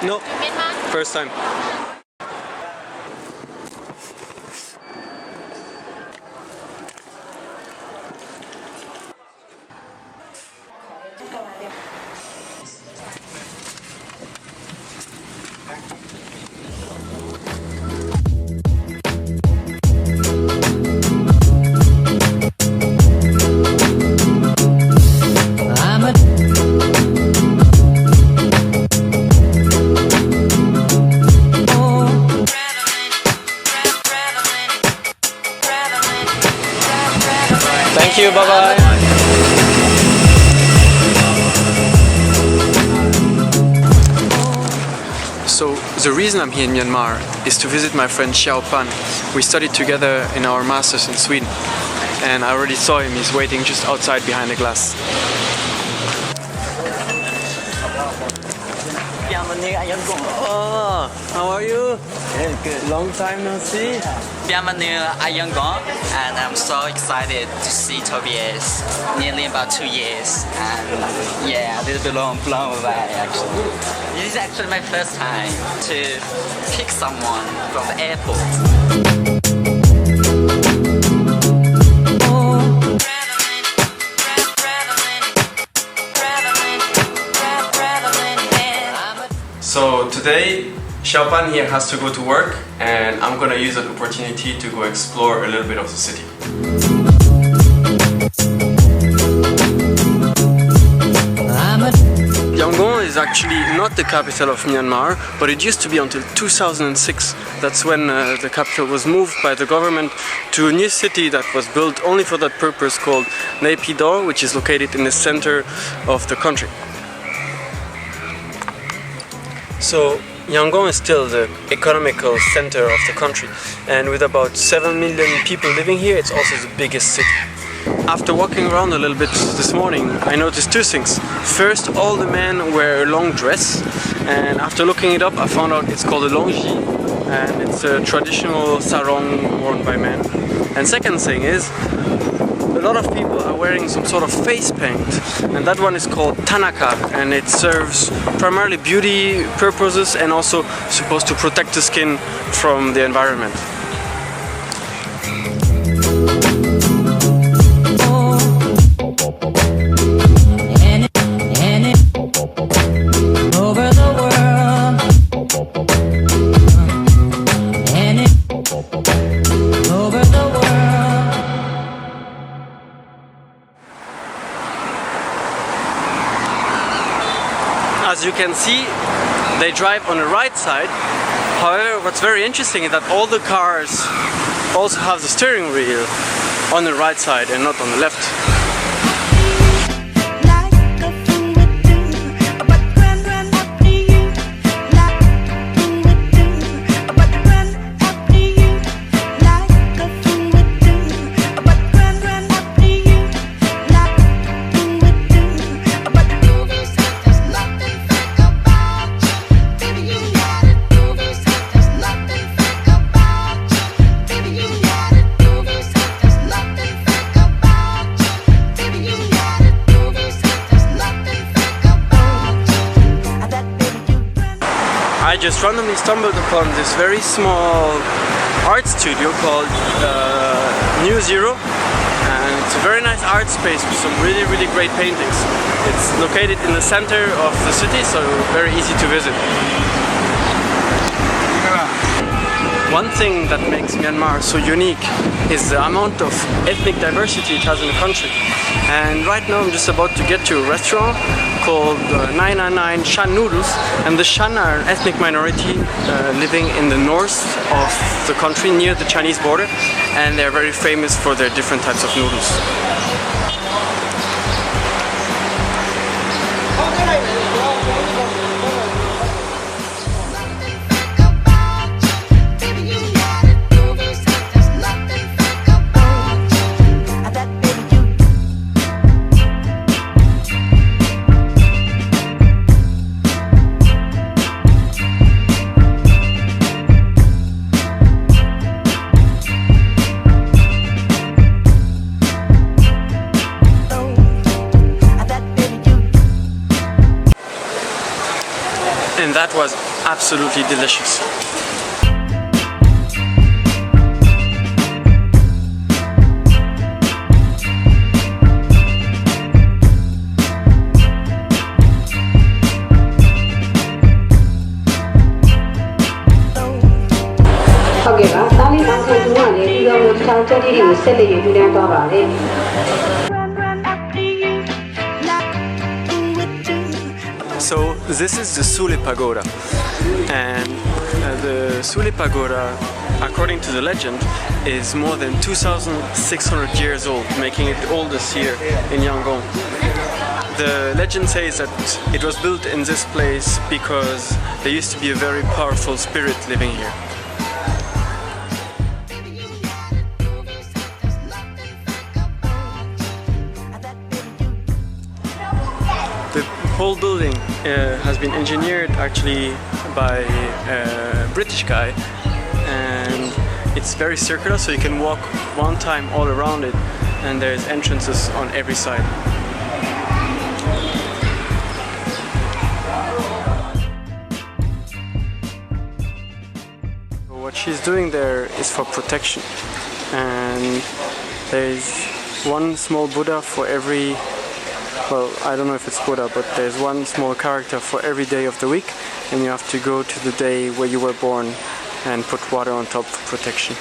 No, Myanmar? first time. Thank you, bye-bye. So the reason I'm here in Myanmar is to visit my friend Xiao Pan. We studied together in our masters in Sweden, and I already saw him. He's waiting just outside behind the glass. Oh, how are you? Yeah, good. Long time no see. Bienvenue à Yangon, and I'm so excited to see Tobias. Nearly about 2 years, and yeah, a little bit blown away actually. This is actually my first time to pick someone from the airport. So today, Xiaopan here has to go to work, and I'm gonna use that opportunity to go explore a little bit of the city. Yangon is actually not the capital of Myanmar, but it used to be until 2006. That's when the capital was moved by the government to a new city that was built only for that purpose, called Naypyidaw, which is located in the center of the country. So Yangon is still the economical center of the country, and with about 7 million people living here, it's also the biggest city. After walking around a little bit this morning, I noticed two things. First, all the men wear a long dress, and after looking it up, I found out it's called a longji, and it's a traditional sarong worn by men. And second thing is, a lot of people are wearing some sort of face paint, and that one is called tanaka, and it serves primarily beauty purposes and also supposed to protect the skin from the environment. As you can see, they drive on the right side. However, what's very interesting is that all the cars also have the steering wheel on the right side and not on the left. I just randomly stumbled upon this very small art studio called New Zero, and it's a very nice art space with some really great paintings. It's located in the center of the city, so very easy to visit. One thing that makes Myanmar so unique is the amount of ethnic diversity it has in the country. And right now I'm just about to get to a restaurant called 999 Shan Noodles, and the Shan are an ethnic minority living in the north of the country near the Chinese border, and they're very famous for their different types of noodles. And that was absolutely delicious. So this is the Sule Pagoda, and the Sule Pagoda, according to the legend, is more than 2,600 years old, making it the oldest here in Yangon. The legend says that it was built in this place because there used to be a very powerful spirit living here. The whole building has been engineered actually by a British guy, and it's very circular, so you can walk one time all around it, and there's entrances on every side. What she's doing there is for protection, and there's one small Buddha for every, well, I don't know if it's Buddha, but there's one small character for every day of the week, and you have to go to the day where you were born and put water on top for protection.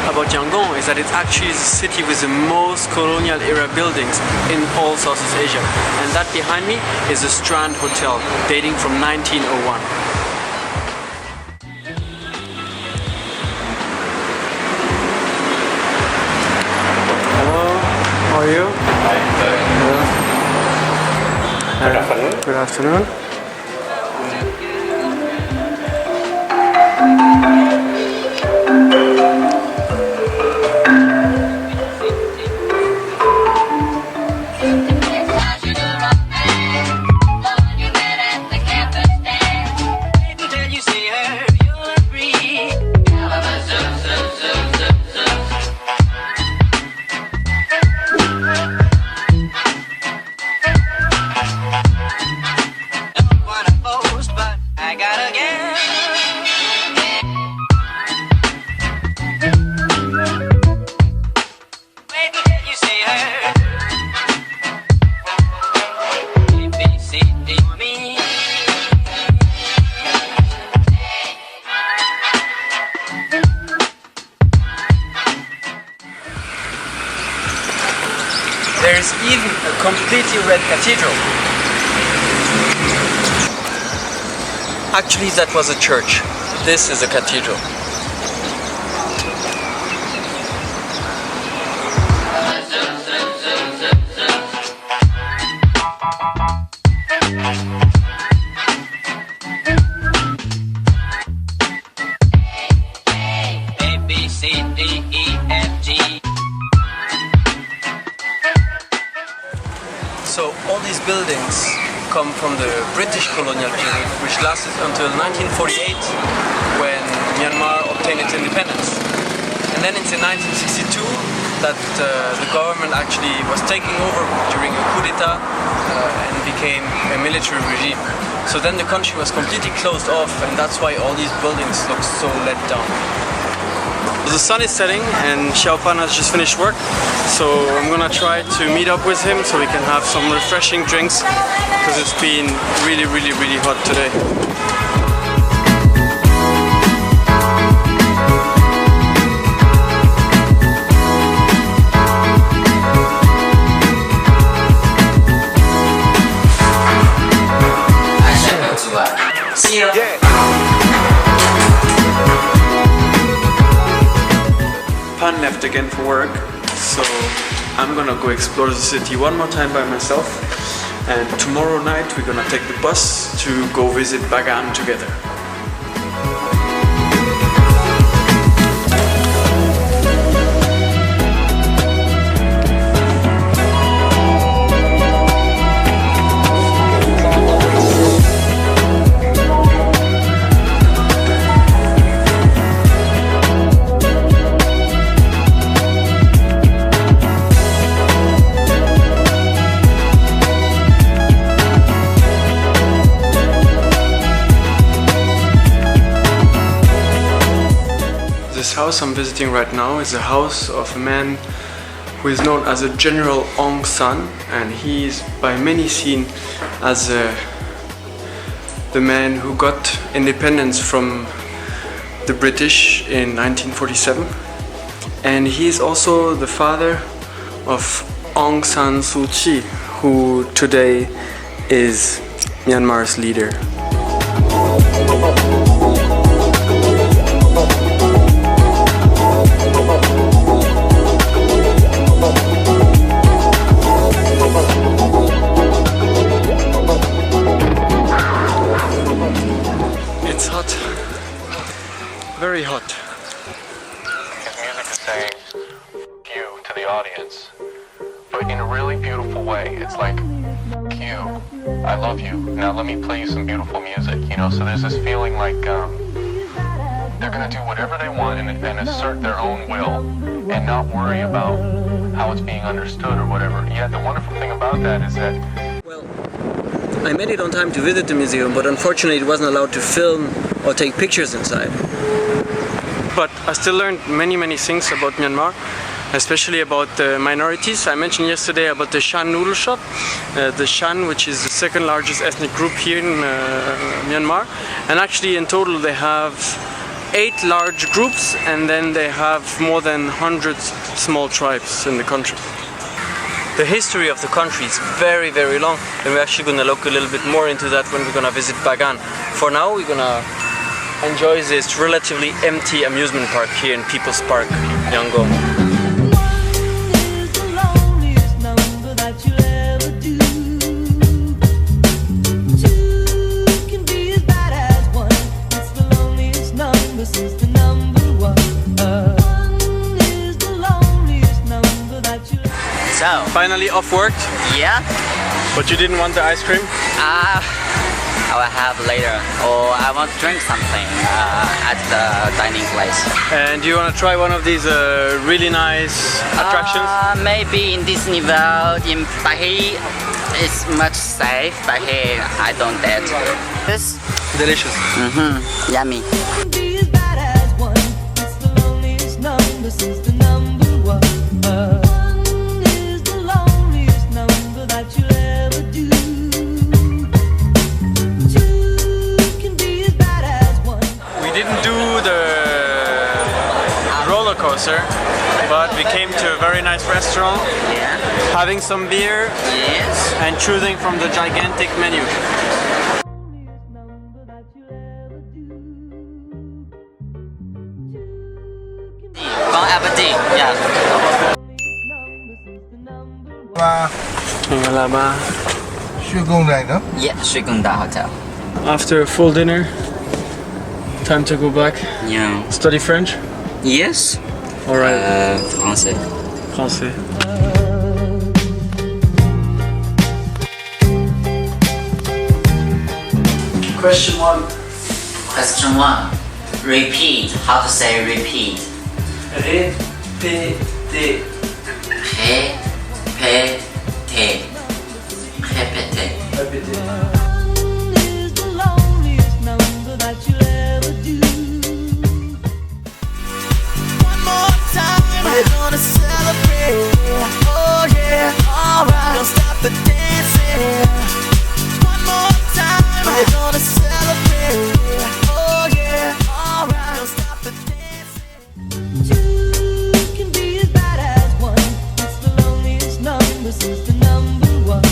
About Yangon is that it's actually the city with the most colonial era buildings in all Southeast Asia, and that behind me is the Strand Hotel, dating from 1901. Hello, how are you? Hi, good afternoon. Good afternoon. There is even a completely red cathedral. Actually, that was a church. This is a cathedral. So all these buildings come from the British colonial period, which lasted until 1948, when Myanmar obtained its independence. And then it's in 1962 that the government actually was taking over during a coup d'etat and became a military regime. So then the country was completely closed off, and that's why all these buildings look so let down. The sun is setting and Xiaopan has just finished work, so I'm gonna try to meet up with him so we can have some refreshing drinks, because it's been really hot today. See you. Yeah. Pan left again for work, so I'm gonna go explore the city one more time by myself. And tomorrow night we're gonna take the bus to go visit Bagan together. This house I'm visiting right now is the house of a man who is known as a General Aung San, and he is by many seen as the man who got independence from the British in 1947, and he is also the father of Aung San Suu Kyi, who today is Myanmar's leader. It's hot, very hot. His music is saying you to the audience, but in a really beautiful way. It's like, you, I love you, now let me play you some beautiful music, you know? So there's this feeling like they're gonna do whatever they want and assert their own will and not worry about how it's being understood or whatever. Yet the wonderful thing about that is that I made it on time to visit the museum, but unfortunately it wasn't allowed to film or take pictures inside. But I still learned many things about Myanmar, especially about the minorities. I mentioned yesterday about the Shan noodle shop, the Shan, which is the second largest ethnic group here in Myanmar. And actually in total they have 8 large groups, and then they have more than 100 small tribes in the country. The history of the country is very long, and we're actually going to look a little bit more into that when we're going to visit Bagan. For now, we're going to enjoy this relatively empty amusement park here in People's Park, Yangon. So, Finally off work, yeah, but you didn't want the ice cream? I will have later, or I want to drink something at the dining place. And do you want to try one of these really nice attractions? Maybe in Disney World, in Paris, it's much safe, but here I don't dare to. This? Delicious. Yummy. But we came to a very nice restaurant, Yeah. having some beer Yes. and choosing from the gigantic menu. Bon appetit. Yeah. Là-bas. Yeah, Shigunda Hotel. After a full dinner, time to go back. Yeah. Study French? Yes. Alright. Français. Français. Question 1. Question 1. Repeat. How to say repeat? Répéter. Répéter. Répéter. Répéter. We're gonna celebrate, oh yeah, alright, don't stop the dancing. One more time, we're gonna celebrate, oh yeah, alright, don't stop the dancing. Two can be as bad as one, it's the loneliest number since the number one.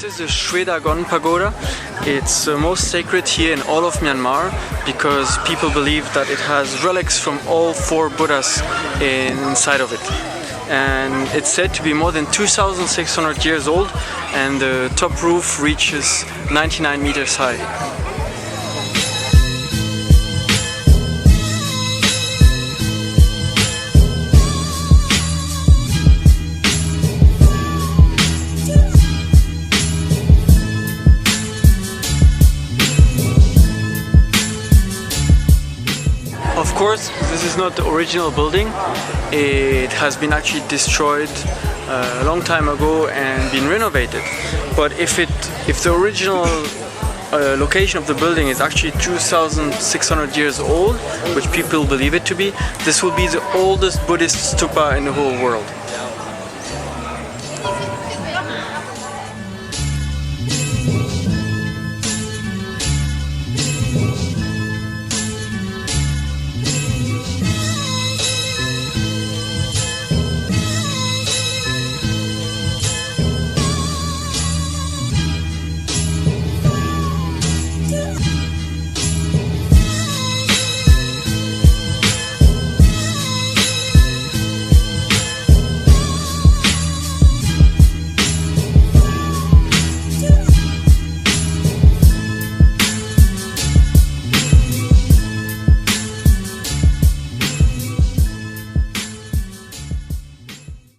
is the Shwedagon Pagoda. It's the most sacred here in all of Myanmar because people believe that it has relics from all 4 Buddhas inside of it. And it's said to be more than 2,600 years old, and the top roof reaches 99 meters high. Of course, this is not the original building. It has been actually destroyed a long time ago and been renovated. But if the original location of the building is actually 2,600 years old, which people believe it to be, this will be the oldest Buddhist stupa in the whole world.